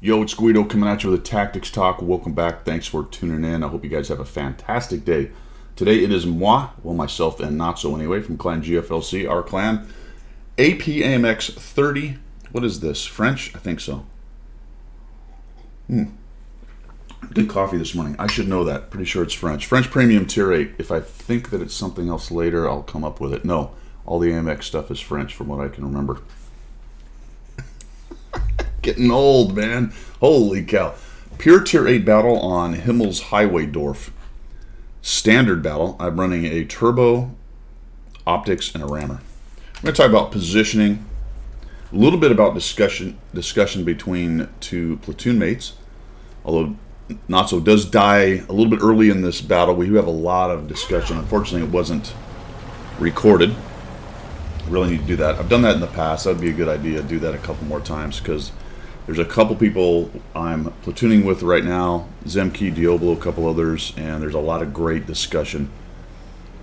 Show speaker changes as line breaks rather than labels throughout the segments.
Yo, it's Guido coming at you with a Tactics Talk. Welcome back. Thanks for tuning in. I hope you guys have a fantastic day. Today it is moi, well, myself and Not So anyway, from Clan GFLC, our clan. APAMX 30. What is this? French? I think so. Good coffee this morning. I should know that. Pretty sure it's French. French Premium Tier 8. If I think that it's something else later, I'll come up with it. No, all the AMX stuff is French from what I can remember. Getting old, man. Holy cow. Pure Tier 8 battle on Himmel's Highway Dorf. Standard battle. I'm running a turbo, optics, and a rammer. I'm going to talk about positioning. A little bit about discussion between two platoon mates. Although Not So does die a little bit early in this battle. We do have a lot of discussion. Unfortunately, it wasn't recorded. Really need to do that. I've done that in the past. That'd be a good idea. Do that a couple more times because there's a couple people I'm platooning with right now, Zemke, Diablo, a couple others, and there's a lot of great discussion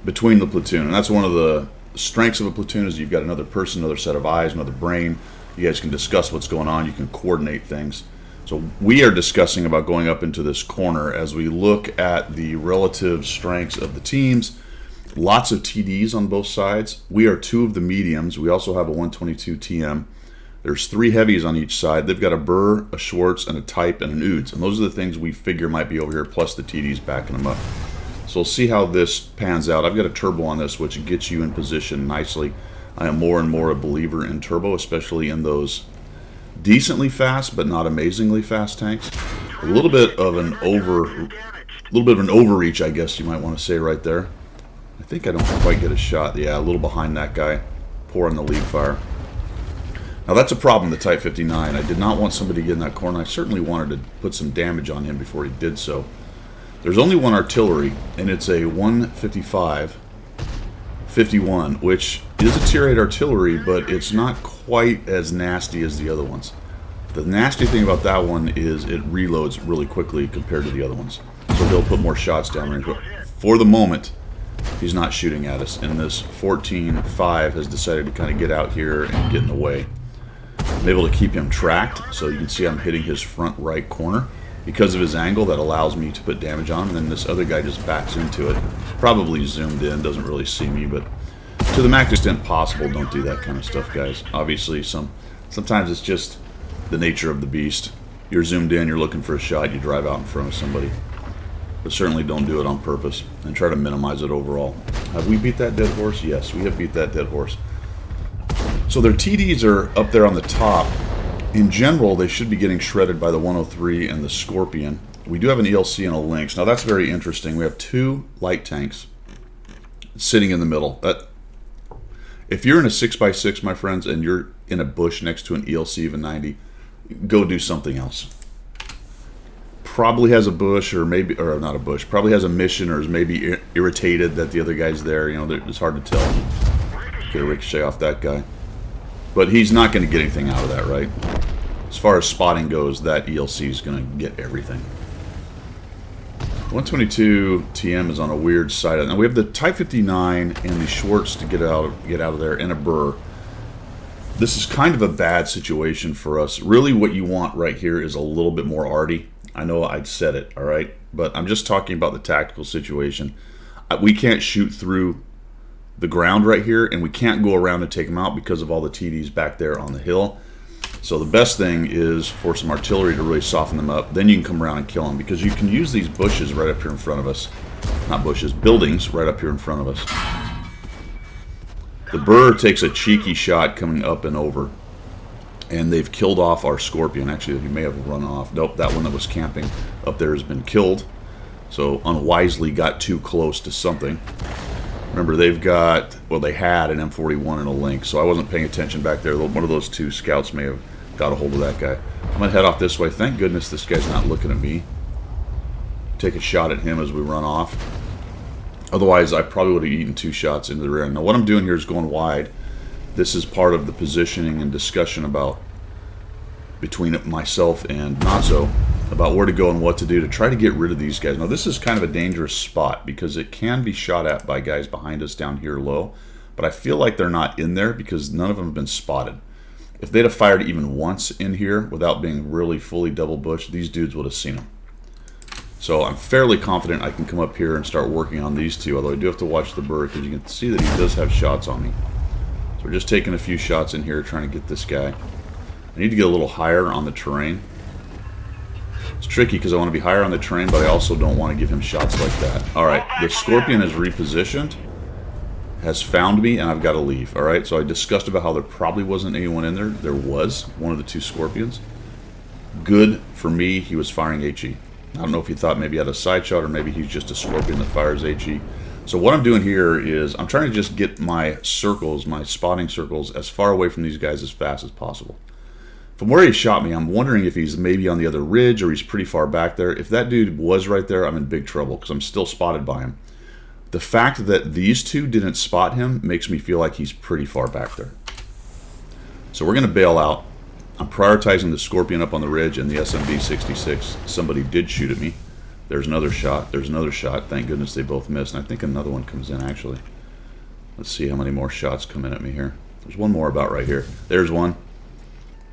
between the platoon. And that's one of the strengths of a platoon is you've got another person, another set of eyes, another brain. You guys can discuss what's going on. You can coordinate things. So we are discussing about going up into this corner as we look at the relative strengths of the teams. Lots of TDs on both sides. We are two of the mediums. We also have a 122 TM. There's three heavies on each side. They've got a Burr, a Schwartz, and a Type, and an Uds. And those are the things we figure might be over here, plus the TDs backing them up. So we'll see how this pans out. I've got a turbo on this, which gets you in position nicely. I am more and more a believer in turbo, especially in those decently fast, but not amazingly fast tanks. A little bit of an overreach, I guess you might want to say right there. I think I don't quite get a shot. Yeah, a little behind that guy. Pouring the lead fire. Now that's a problem, the Type 59. I did not want somebody to get in that corner. I certainly wanted to put some damage on him before he did so. There's only one artillery, and it's a 155-51, which is a Tier 8 artillery, but it's not quite as nasty as the other ones. The nasty thing about that one is it reloads really quickly compared to the other ones. So they'll put more shots down range. But for the moment, he's not shooting at us, and this 14-5 has decided to kind of get out here and get in the way. I'm able to keep him tracked, so you can see I'm hitting his front right corner. Because of his angle, that allows me to put damage on him, and then this other guy just backs into it. Probably zoomed in, doesn't really see me, but to the max extent possible, don't do that kind of stuff, guys. Obviously, sometimes it's just the nature of the beast. You're zoomed in, you're looking for a shot, you drive out in front of somebody. But certainly don't do it on purpose, and try to minimize it overall. Have we beat that dead horse? Yes, we have beat that dead horse. So their TDs are up there on the top. In general, they should be getting shredded by the 103 and the Scorpion. We do have an ELC and a Lynx. Now that's very interesting. We have two light tanks sitting in the middle. If you're in a 6x6, my friends, and you're in a bush next to an ELC of a 90, go do something else. Probably has a bush, or not a bush, probably has a mission, or is maybe irritated that the other guy's there. You know, it's hard to tell. Get a ricochet off that guy. But he's not going to get anything out of that, right? As far as spotting goes, that ELC is going to get everything. 122 TM is on a weird side. Now we have the Type 59 and the Schwartz to get out of there, and a Burr. This is kind of a bad situation for us. Really what you want right here is a little bit more arty. I know I'd said it, all right? But I'm just talking about the tactical situation. We can't shoot through the ground right here, and we can't go around and take them out because of all the TDs back there on the hill. So the best thing is for some artillery to really soften them up. Then you can come around and kill them, because you can use these bushes right up here in front of us. Not bushes, buildings right up here in front of us. The Burr takes a cheeky shot coming up and over, and they've killed off our Scorpion. Actually, he may have run off. Nope, that one that was camping up there has been killed. So unwisely got too close to something. Remember, they've got, well, they had an M41 and a Lynx, so I wasn't paying attention back there. One of those two scouts may have got a hold of that guy. I'm going to head off this way. Thank goodness this guy's not looking at me. Take a shot at him as we run off. Otherwise, I probably would have eaten two shots into the rear. Now, what I'm doing here is going wide. This is part of the positioning and discussion about between myself and Not So about where to go and what to do to try to get rid of these guys. Now this is kind of a dangerous spot because it can be shot at by guys behind us down here low, but I feel like they're not in there because none of them have been spotted. If they'd have fired even once in here without being really fully double bushed, these dudes would have seen them. So I'm fairly confident I can come up here and start working on these two, although I do have to watch the bird because you can see that he does have shots on me. So we're just taking a few shots in here trying to get this guy. I need to get a little higher on the terrain. It's tricky because I want to be higher on the terrain, but I also don't want to give him shots like that. Alright, the Scorpion is repositioned, has found me, and I've got to leave. Alright, so I discussed about how there probably wasn't anyone in there. There was, one of the two Scorpions. Good for me, he was firing HE. I don't know if he thought maybe he had a side shot or maybe he's just a Scorpion that fires HE. So what I'm doing here is I'm trying to just get my circles, my spotting circles, as far away from these guys as fast as possible. From where he shot me, I'm wondering if he's maybe on the other ridge or he's pretty far back there. If that dude was right there, I'm in big trouble because I'm still spotted by him. The fact that these two didn't spot him makes me feel like he's pretty far back there. So we're going to bail out. I'm prioritizing the Scorpion up on the ridge and the SMD-66. Somebody did shoot at me. There's another shot. There's another shot. Thank goodness they both missed. And I think another one comes in, actually. Let's see how many more shots come in at me here. There's one more about right here. There's one.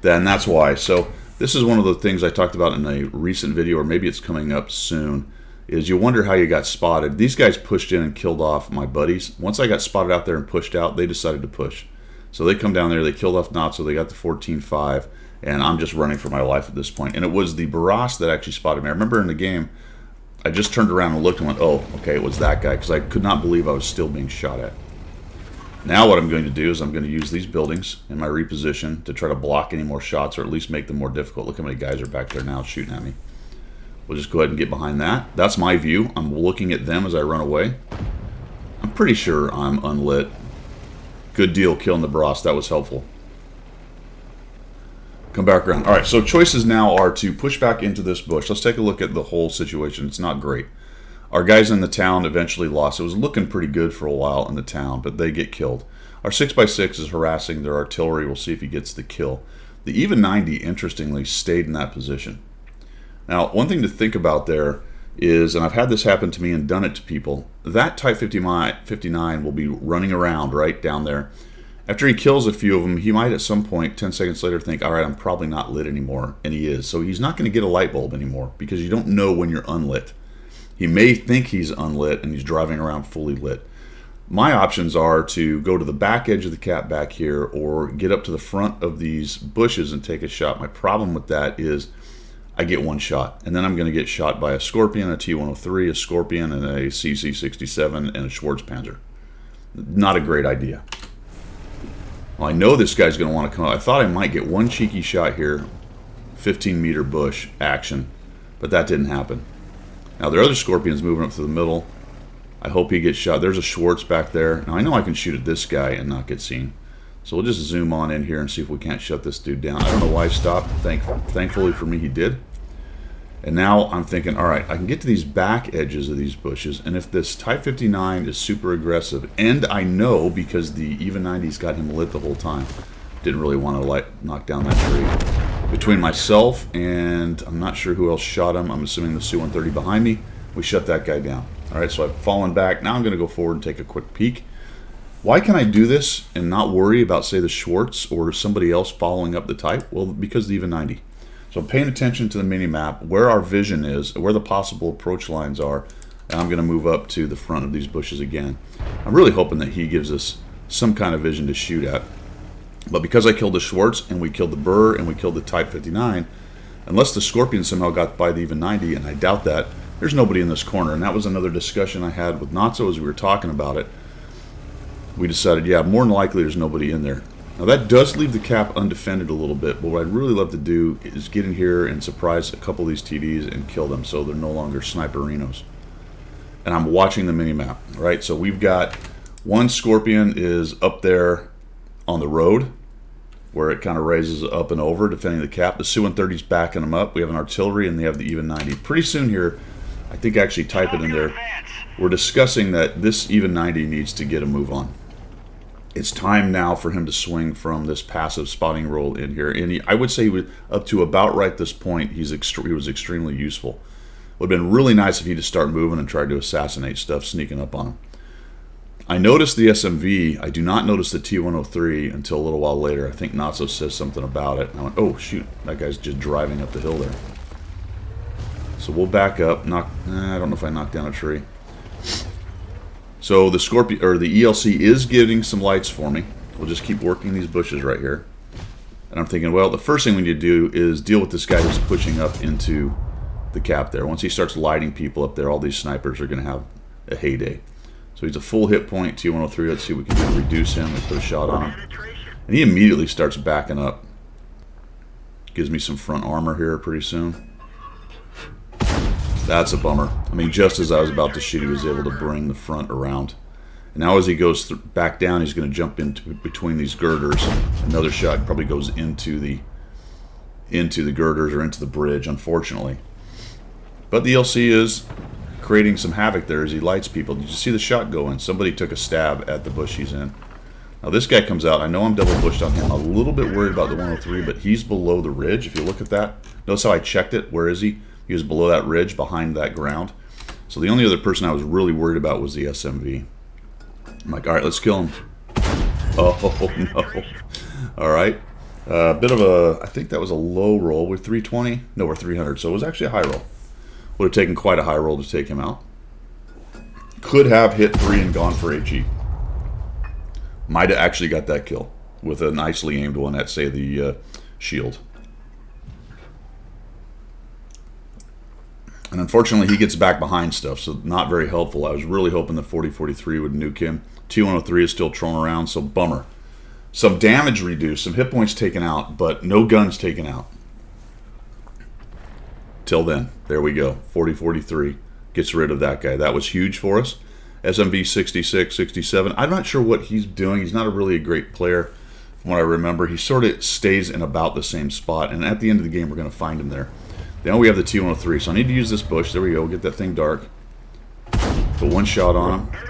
Then that's why. So this is one of the things I talked about in a recent video, or maybe it's coming up soon, is you wonder how you got spotted. These guys pushed in and killed off my buddies. Once I got spotted out there and pushed out, they decided to push. So they come down there, they killed off Natso, they got the 14-5, and I'm just running for my life at this point. And it was the Barras that actually spotted me. I remember in the game, I just turned around and looked and went, oh, okay, it was that guy, because I could not believe I was still being shot at. Now what I'm going to do is I'm going to use these buildings in my reposition to try to block any more shots or at least make them more difficult. Look how many guys are back there now shooting at me. We'll just go ahead and get behind that. That's my view. I'm looking at them as I run away. I'm pretty sure I'm unlit. Good deal killing the Barras. That was helpful. Come back around. Alright, so choices now are to push back into this bush. Let's take a look at the whole situation. It's not great. Our guys in the town eventually lost. It was looking pretty good for a while in the town, but they get killed. Our 6x6 is harassing their artillery. We'll see if he gets the kill. The even 90, interestingly, stayed in that position. Now, one thing to think about there is, and I've had this happen to me and done it to people, that Type 59 will be running around right down there. After he kills a few of them, he might at some point, 10 seconds later, think, all right, I'm probably not lit anymore, and he is. So he's not going to get a light bulb anymore because you don't know when you're unlit. He may think he's unlit and he's driving around fully lit. My options are to go to the back edge of the cap back here or get up to the front of these bushes and take a shot. My problem with that is I get one shot, and then I'm going to get shot by a Scorpion, a T-103, a Scorpion, and a CC-67, and a Schwarzpanzer. Not a great idea. Well, I know this guy's going to want to come out. I thought I might get one cheeky shot here, 15-meter bush action, but that didn't happen. Now, there are other Scorpions moving up to the middle. I hope he gets shot. There's a Schwartz back there. Now, I know I can shoot at this guy and not get seen. So we'll just zoom on in here and see if we can't shut this dude down. I don't know why he stopped. Thankfully for me, he did. And now I'm thinking, all right, I can get to these back edges of these bushes, and if this Type 59 is super aggressive, and I know because the even 90's got him lit the whole time, didn't really want to knock down that tree. Between myself and I'm not sure who else shot him, I'm assuming the Su-130 behind me, we shut that guy down. All right, so I've fallen back. Now I'm going to go forward and take a quick peek. Why can I do this and not worry about, say, the Schwartz or somebody else following up the Type? Well, because the even 90. So I'm paying attention to the mini-map, where our vision is, where the possible approach lines are, and I'm going to move up to the front of these bushes again. I'm really hoping that he gives us some kind of vision to shoot at. But because I killed the Schwartz, and we killed the Burr, and we killed the Type 59, unless the Scorpion somehow got by the even 90, and I doubt that, there's nobody in this corner. And that was another discussion I had with Natso as we were talking about it. We decided, yeah, more than likely there's nobody in there. Now that does leave the cap undefended a little bit, but what I'd really love to do is get in here and surprise a couple of these TDs and kill them so they're no longer sniperinos. And I'm watching the mini-map, right? So we've got one Scorpion is up there on the road, where it kind of raises up and over, defending the cap. The Su-130's backing them up. We have an artillery, and they have the even 90. Pretty soon here, I think actually type it in there, we're discussing that this even 90 needs to get a move on. It's time now for him to swing from this passive spotting role in here. And I would say up to about right this point, he was extremely useful. Would have been really nice if he'd just start moving and tried to assassinate stuff sneaking up on him. I noticed the SMV. I do not notice the T-103 until a little while later. I think Natso says something about it. And I went, oh, shoot. That guy's just driving up the hill there. So we'll back up. I don't know if I knocked down a tree. So the Scorpion, or the ELC is getting some lights for me. We'll just keep working these bushes right here. And I'm thinking, well, the first thing we need to do is deal with this guy who's pushing up into the cap there. Once he starts lighting people up there, all these snipers are going to have a heyday. So he's a full hit point, T-103. Let's see what we can do to reduce him. Let's put a shot on him. And he immediately starts backing up. Gives me some front armor here pretty soon. That's a bummer. I mean, just as I was about to shoot, he was able to bring the front around. And now as he goes back down, he's going to jump into between these girders. Another shot probably goes into the girders or into the bridge, unfortunately. But the ELC is creating some havoc there as he lights people. Did you see the shot go in? Somebody took a stab at the bush he's in. Now this guy comes out. I know I'm double bushed on him. I'm a little bit worried about the 103, but he's below the ridge. If you look at that, notice how I checked it. Where is he? He was below that ridge, behind that ground. So the only other person I was really worried about was the SMV. I'm like, all right, let's kill him. Oh, no. All right. Bit of a, I think that was a low roll. We're 320? No, we're 300. So it was actually a high roll. Would have taken quite a high roll to take him out. Could have hit 3 and gone for HE. Might have actually got that kill with a nicely aimed one at, say, the shield. And unfortunately, he gets back behind stuff, so not very helpful. I was really hoping the 40-43 would nuke him. T-103 is still trolling around, so bummer. Some damage reduced, some hit points taken out, but no guns taken out. Till then, there we go. 40-43 gets rid of that guy. That was huge for us. SMV 66, 67. I'm not sure what he's doing. He's not really a great player from what I remember. He sort of stays in about the same spot, and at the end of the game, we're going to find him there. Now we have the T-103, so I need to use this bush. There we go. Get that thing dark. Put one shot on him.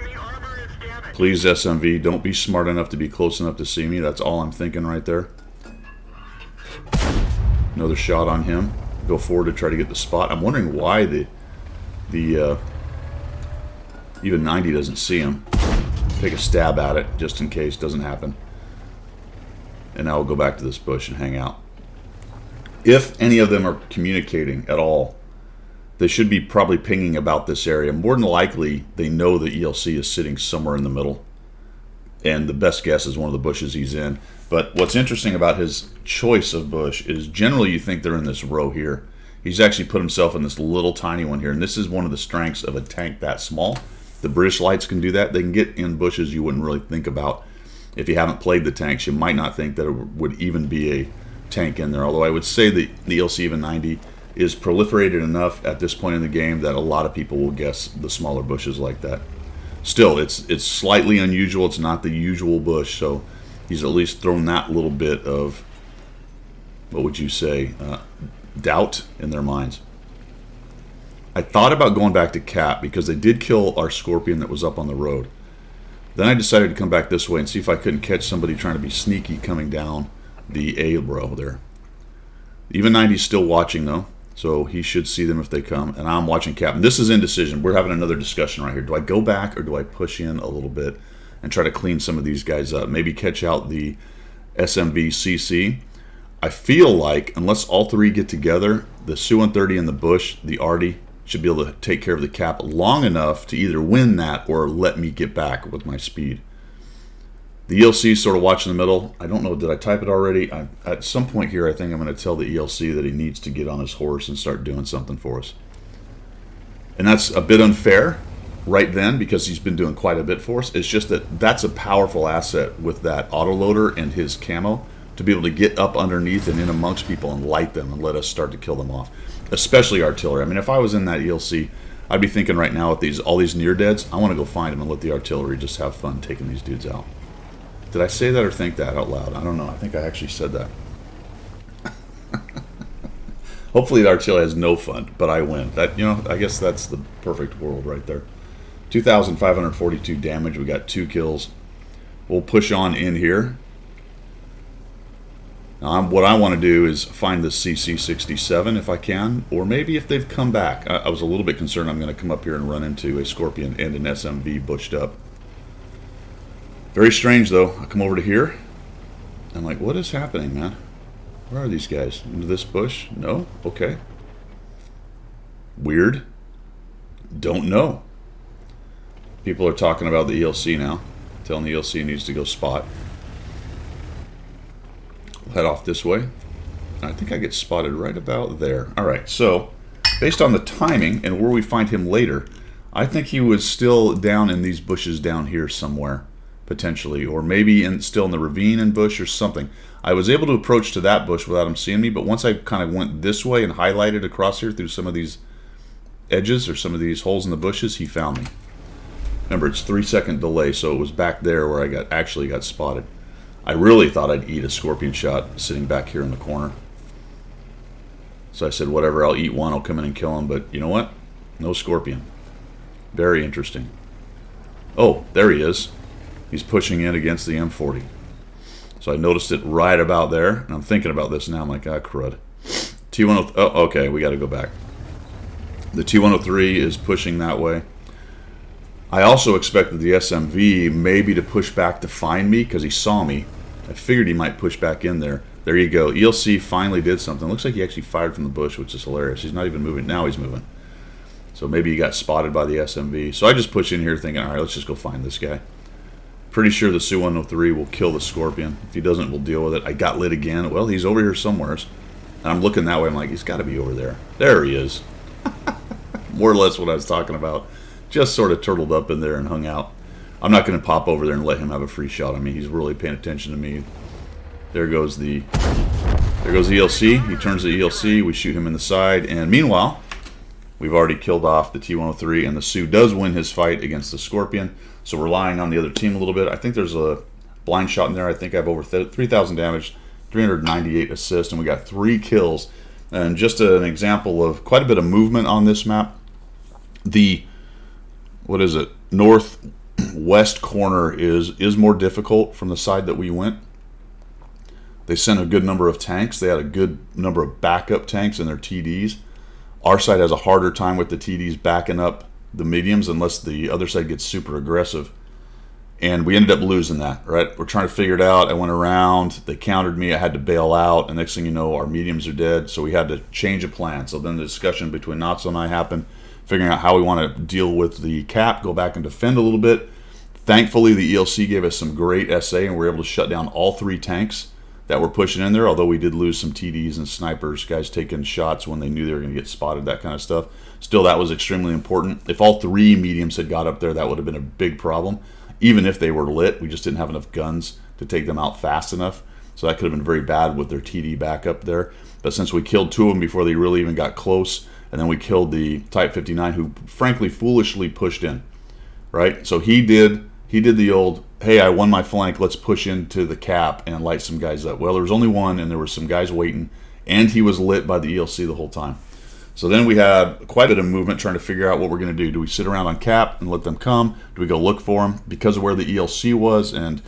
Please, SMV, don't be smart enough to be close enough to see me. That's all I'm thinking right there. Another shot on him. Go forward to try to get the spot. I'm wondering why the even 90 doesn't see him. Take a stab at it just in case. Doesn't happen. And now we'll go back to this bush and hang out. If any of them are communicating at all, they should be probably pinging about this area. More than likely, they know the ELC is sitting somewhere in the middle. And the best guess is one of the bushes he's in. But what's interesting about his choice of bush is generally you think they're in this row here. He's actually put himself in this little tiny one here. And this is one of the strengths of a tank that small. The British Lights can do that. They can get in bushes you wouldn't really think about. If you haven't played the tanks, you might not think that it would even be a tank in there. Although I would say the ELC even 90 is proliferated enough at this point in the game that a lot of people will guess the smaller bushes like that. Still, it's slightly unusual. It's not the usual bush, so he's at least thrown that little bit of, what would you say, doubt in their minds. I thought about going back to Cap because they did kill our Scorpion that was up on the road. Then I decided to come back this way and see if I couldn't catch somebody trying to be sneaky coming down the A row there. Even 90's still watching though, so he should see them if they come. And I'm watching Cap. And this is indecision. We're having another discussion right here. Do I go back or do I push in a little bit and try to clean some of these guys up? Maybe catch out the SMV CC. I feel like unless all three get together, the Su-130 and the Bush, the Arty, should be able to take care of the Cap long enough to either win that or let me get back with my speed. The ELC is sort of watching the middle. I don't know, did I type it already? At some point here, I think I'm going to tell the ELC that he needs to get on his horse and start doing something for us. And that's a bit unfair right then because he's been doing quite a bit for us. It's just that that's a powerful asset with that autoloader and his camo to be able to get up underneath and in amongst people and light them and let us start to kill them off. Especially artillery. I mean, if I was in that ELC, I'd be thinking right now with all these near deads, I want to go find them and let the artillery just have fun taking these dudes out. Did I say that or think that out loud? I don't know. I think I actually said that. Hopefully the artillery has no fun, but I win. That, you know, I guess that's the perfect world right there. 2,542 damage. We got 2 kills. We'll push on in here. Now, what I want to do is find the CC-67 if I can, or maybe if they've come back. I was a little bit concerned I'm going to come up here and run into a Scorpion and an SMV bushed up. Very strange, though. I come over to here. I'm like, what is happening, man? Where are these guys? Into this bush? No? Okay. Weird. Don't know. People are talking about the ELC now. Telling the ELC needs to go spot. We'll head off this way. I think I get spotted right about there. Alright, so based on the timing and where we find him later, I think he was still down in these bushes down here somewhere, potentially. Or maybe still in the ravine and bush or something. I was able to approach to that bush without him seeing me, but once I kind of went this way and highlighted across here through some of these edges or some of these holes in the bushes, he found me. Remember, it's 3-second delay, so it was back there where I actually got spotted. I really thought I'd eat a scorpion shot sitting back here in the corner. So I said, whatever, I'll eat one, I'll come in and kill him, but you know what? No scorpion. Very interesting. Oh, there he is. He's pushing in against the M40. So I noticed it right about there, and I'm thinking about this now. I'm like, ah, crud. T103, oh, okay, we got to go back. The T103 is pushing that way. I also expected the SMV maybe to push back to find me because he saw me. I figured he might push back in there. There you go. ELC finally did something. Looks like he actually fired from the bush, which is hilarious. He's not even moving. Now he's moving. So maybe he got spotted by the SMV. So I just push in here thinking, all right, let's just go find this guy. Pretty sure the Su-103 will kill the Scorpion. If he doesn't, we'll deal with it. I got lit again. Well, he's over here somewhere. And I'm looking that way. I'm like, he's got to be over there. There he is. More or less what I was talking about. Just sort of turtled up in there and hung out. I'm not going to pop over there and let him have a free shot. I mean, he's really paying attention to me. There goes the ELC. He turns the ELC. We shoot him in the side. And meanwhile, we've already killed off the T-103. And the Su does win his fight against the Scorpion. So we're relying on the other team a little bit. I think there's a blind shot in there. I think I have over 3,000 damage, 398 assists, and we got 3 kills. And just an example of quite a bit of movement on this map. The, what is it, northwest corner is more difficult from the side that we went. They sent a good number of tanks. They had a good number of backup tanks in their TDs. Our side has a harder time with the TDs backing up the mediums unless the other side gets super aggressive. And we ended up losing that, right? We're trying to figure it out. I went around. They countered me. I had to bail out. And next thing you know, our mediums are dead. So we had to change a plan. So then the discussion between Natsu and I happened, figuring out how we want to deal with the cap, go back and defend a little bit. Thankfully, the ELC gave us some great SA, and we were able to shut down all 3 tanks that were pushing in there, although we did lose some TDs and snipers, guys taking shots when they knew they were going to get spotted, that kind of stuff. Still, that was extremely important. If all 3 mediums had got up there, that would have been a big problem. Even if they were lit, we just didn't have enough guns to take them out fast enough. So that could have been very bad with their TD back up there. But since we killed 2 of them before they really even got close, and then we killed the Type 59, who frankly foolishly pushed in, right? So he did the old, hey, I won my flank, let's push into the cap and light some guys up. Well, there was only one, and there were some guys waiting, and he was lit by the ELC the whole time. So then we had quite a bit of movement trying to figure out what we're going to do. Do we sit around on cap and let them come? Do we go look for them? Because of where the ELC was and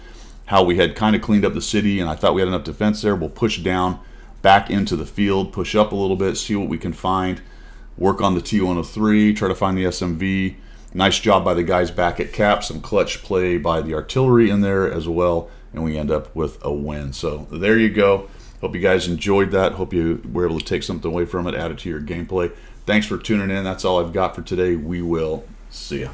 how we had kind of cleaned up the city, and I thought we had enough defense there, we'll push down back into the field, push up a little bit, see what we can find, work on the T-103, try to find the SMV. Nice job by the guys back at cap, some clutch play by the artillery in there as well, and we end up with a win. So there you go. Hope you guys enjoyed that. Hope you were able to take something away from it, add it to your gameplay. Thanks for tuning in. That's all I've got for today. We will see ya.